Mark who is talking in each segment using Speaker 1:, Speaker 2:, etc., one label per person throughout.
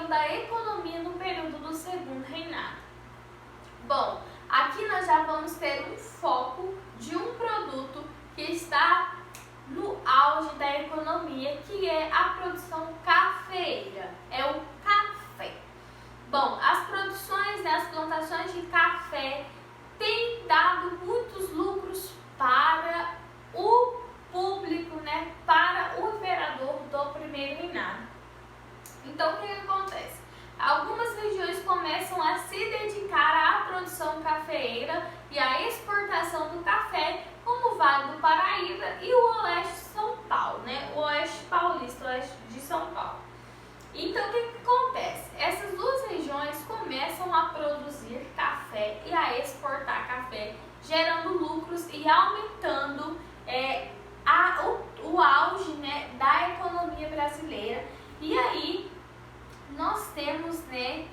Speaker 1: desenvolvimento da economia no período do Segundo Reinado. Bom, aqui nós já vamos ter um foco de um produto que está no auge da economia, que é a produção cafeeira, é o café. Bom, as produções, né, as plantações de café têm dado muitos lucros para o público, né, para o imperador do Primeiro Reinado. Então, o que acontece? Algumas regiões começam a se dedicar à produção cafeeira e à exportação do café, como o Vale do Paraíba e o Oeste de São Paulo, né? O Oeste Paulista, o Oeste de São Paulo. Então, o que acontece? Essas duas regiões começam a produzir café e a exportar café, gerando lucros e aumentando o auge, né, da economia brasileira. E aí, nós temos, né,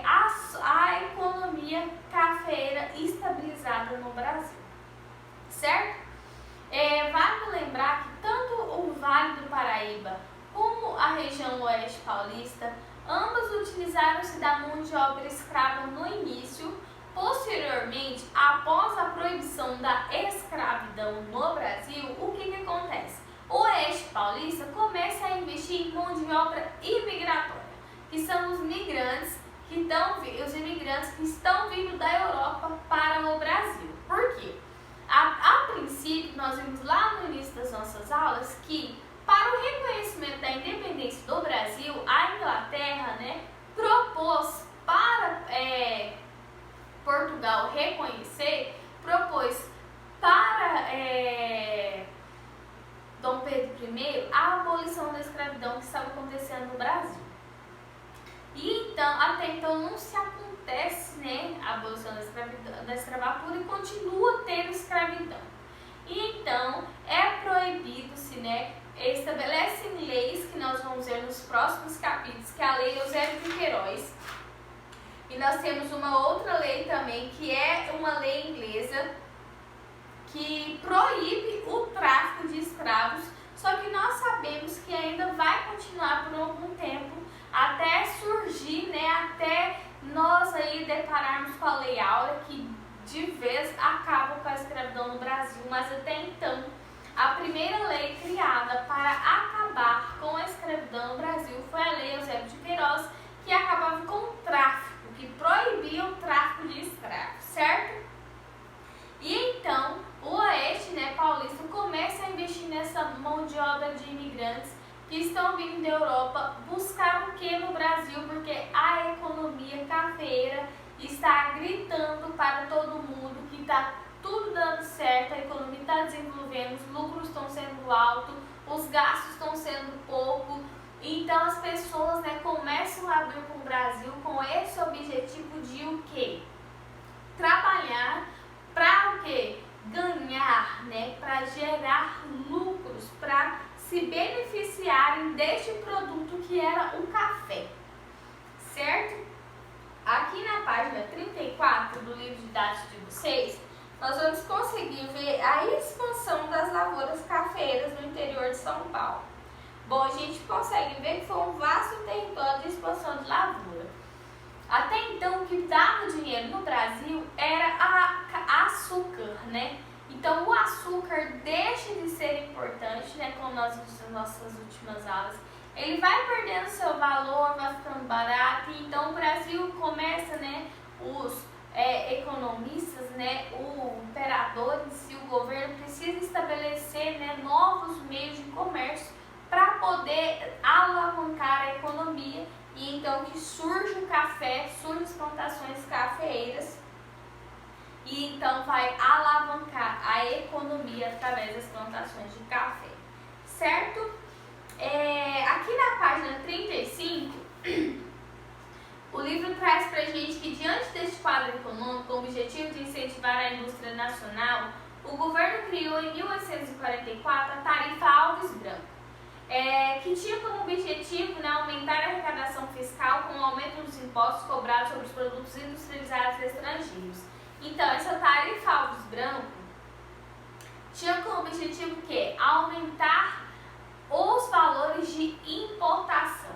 Speaker 1: a economia cafeeira estabilizada no Brasil, certo? Vale lembrar que tanto o Vale do Paraíba como a região Oeste Paulista, ambas utilizaram-se da mão de obra escrava no início. Posteriormente, após a proibição da escravidão no Brasil, o que acontece? O Oeste Paulista começa a investir em mão de obra imigratória, que são os imigrantes que estão vindo da Europa para o Brasil. Por quê? A princípio, nós vimos lá no início das nossas aulas que, para o reconhecimento da independência do Brasil, a Inglaterra, né, propôs para Portugal propôs para Dom Pedro I a abolição da escravidão que estava acontecendo no Brasil. E então, até então não se acontece, né, a abolição da escravatura e continua tendo escravidão. E então é proibido-se, né, estabelecem leis que nós vamos ver nos próximos capítulos, que é a Lei Eusébio de Queiroz. E nós temos uma outra lei também, que é uma lei inglesa, que proíbe o tráfico de escravos, só que nós sabemos que ainda vai continuar por algum tempo, até surgir, né, até nós aí depararmos com a Lei Áurea, que de vez acaba com a escravidão no Brasil, mas até então, a primeira lei criada para acabar com a escravidão no Brasil foi a Lei Eusébio de Queiroz, que acabava com o tráfico, que proibia o tráfico de escravos, certo? E então, o Oeste, né, paulista começa a investir nessa mão de obra de imigrantes que estão vindo da Europa buscar o que no Brasil, porque a economia cafeeira está gritando para todo mundo que está tudo dando certo, a economia está desenvolvendo, os lucros estão sendo altos, os gastos estão sendo pouco. Então as pessoas, né, começam a vir para o Brasil com esse objetivo de o quê? Trabalhar para o quê? Ganhar, né, para gerar lucros, para se beneficiarem deste produto que era o café, certo? Aqui na página 34 do livro didático de vocês, nós vamos conseguir ver a expansão das lavouras cafeeiras no interior de São Paulo. Bom, a gente consegue ver que foi um vasto território de expansão de lavoura. Até então, o que dava dinheiro no Brasil era açúcar, né? Então, o açúcar deixa de ser importante, né? Como nós vimos nas nossas últimas aulas. Ele vai perdendo seu valor, vai ficando barato. E então, o Brasil começa, né? Os economistas, né? O imperador em si, o governo, precisa estabelecer, né, novos meios de comércio para poder alavancar a economia. E então que surge o café, surgem as plantações cafeeiras e então vai alavancar a economia através das plantações de café, certo? Aqui na página 35, o livro traz pra gente que diante deste quadro econômico, com o objetivo de incentivar a indústria nacional, o governo criou em 1844 a tarifa Alves Branco, que tinha como objetivo, né, aumentar a arrecadação fiscal com o aumento dos impostos cobrados sobre os produtos industrializados estrangeiros. Então, essa tarifa Alves Branco tinha como objetivo o quê? Aumentar os valores de importação,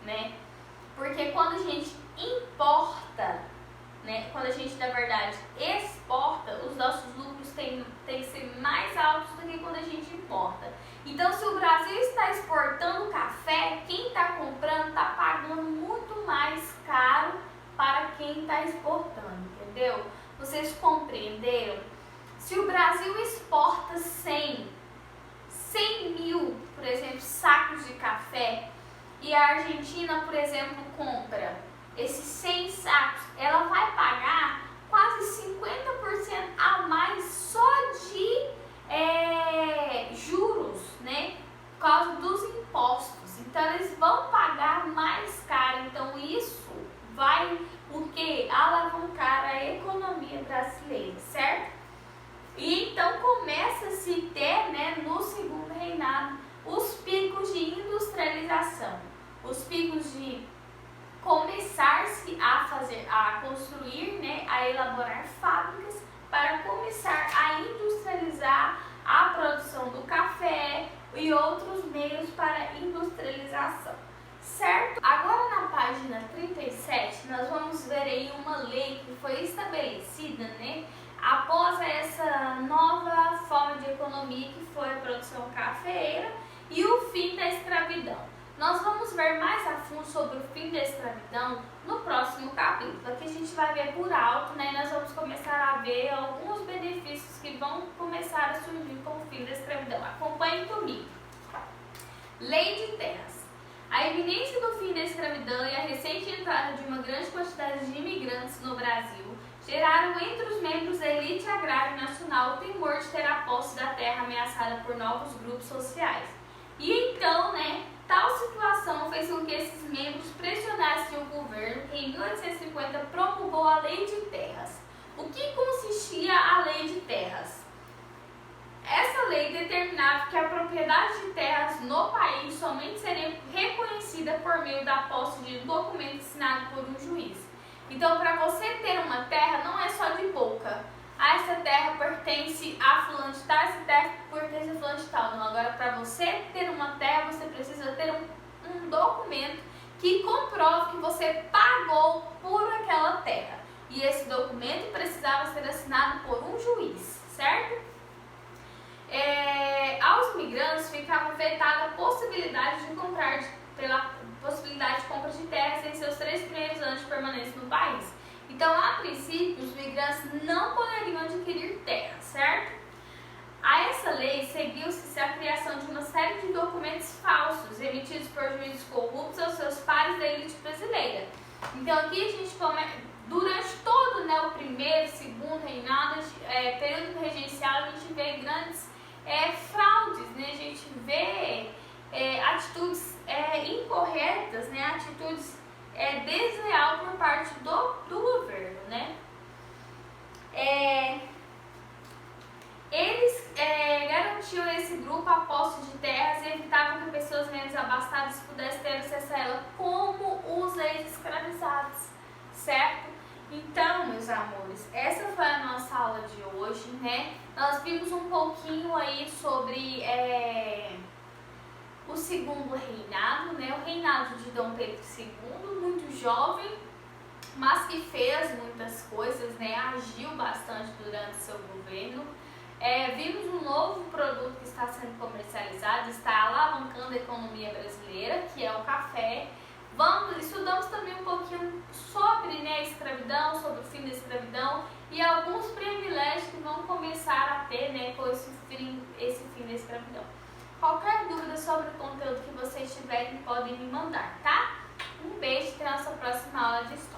Speaker 1: né? Porque quando a gente importa, né, quando a gente na verdade exporta, os nossos lucros têm que ser mais altos do que quando a gente importa. Então, se o Brasil está exportando café, quem está comprando está pagando muito mais caro para quem está exportando, entendeu? Vocês compreenderam? Se o Brasil exporta 100 mil, por exemplo, sacos de café, e a Argentina, por exemplo, compra esses 100 sacos, ela vai pagar quase 50% a mais só de juros, né? Por causa dos impostos. Então, eles vão pagar mais caro. Então, isso vai o quê? Alavancar a economia brasileira, certo? E então começa-se a ter, né, no segundo reinado, os picos de industrialização, os picos de começar-se a construir, né, a elaborar fábricas para começar a industrializar a produção do café e outros meios para industrialização, certo? Agora na página 37 nós vamos ver aí uma lei que foi estabelecida, né, após essa nova forma de economia que foi a produção cafeeira e o fim da escravidão. Nós vamos ver mais a fundo sobre o fim da escravidão no próximo capítulo. Aqui a gente vai ver por alto, né? Nós vamos começar a ver alguns benefícios que vão começar a surgir com o fim da escravidão. Acompanhe comigo. Lei de terras. A iminência do fim da escravidão e a recente entrada de uma grande quantidade de imigrantes no Brasil geraram entre os membros da elite agrária nacional o temor de ter a posse da terra ameaçada por novos grupos sociais. E então, né, tal situação fez com que esses membros pressionassem o governo, que em 1850 promulgou a Lei de Terras. O que consistia a Lei de Terras? Essa lei determinava que a propriedade de terras no país somente seria reconhecida por meio da posse de um documento assinado por um juiz. Então, para você ter uma terra, não é só de boca. Ah, essa terra pertence a fulano de tal, essa terra pertence a fulano de tal. Não, agora para você ter uma terra, você precisa ter um documento que comprove que você pagou por aquela terra. E esse documento precisava ser assinado por um juiz, certo? Aos imigrantes ficava vetada a possibilidade de comprar pela possibilidade de compra de terras em seus 3 primeiros anos de permanência no país. Então, a princípio, os migrantes não poderiam adquirir terras, certo? A essa lei seguiu-se a criação de uma série de documentos falsos emitidos por juízes corruptos aos seus pares da elite brasileira. Então, aqui a gente durante todo, né, o primeiro, segundo reinado, período regencial, a gente vê grandes fraudes, né? A gente vê atitudes incorretas, né? Atitudes desleal por parte do governo, né? Eles garantiam a esse grupo a posse de terras e evitavam que pessoas menos abastadas pudessem ter acesso a ela, como os ex-escravizados, certo? Então, meus amores, essa foi a nossa aula de hoje, né? Nós vimos um pouquinho aí sobre o segundo reinado, né? O reinado de Dom Pedro II, muito jovem, mas que fez muitas coisas, né? Agiu bastante durante seu governo. Vimos um novo produto que está sendo comercializado, está alavancando a economia brasileira, que é o café. Estudamos também um pouquinho sobre, né, a escravidão, sobre o fim da escravidão e alguns privilégios que vão começar a ter, né, com esse fim da escravidão. Qualquer dúvida sobre o conteúdo que vocês tiverem, podem me mandar, tá? Um beijo e até a nossa próxima aula de estudo.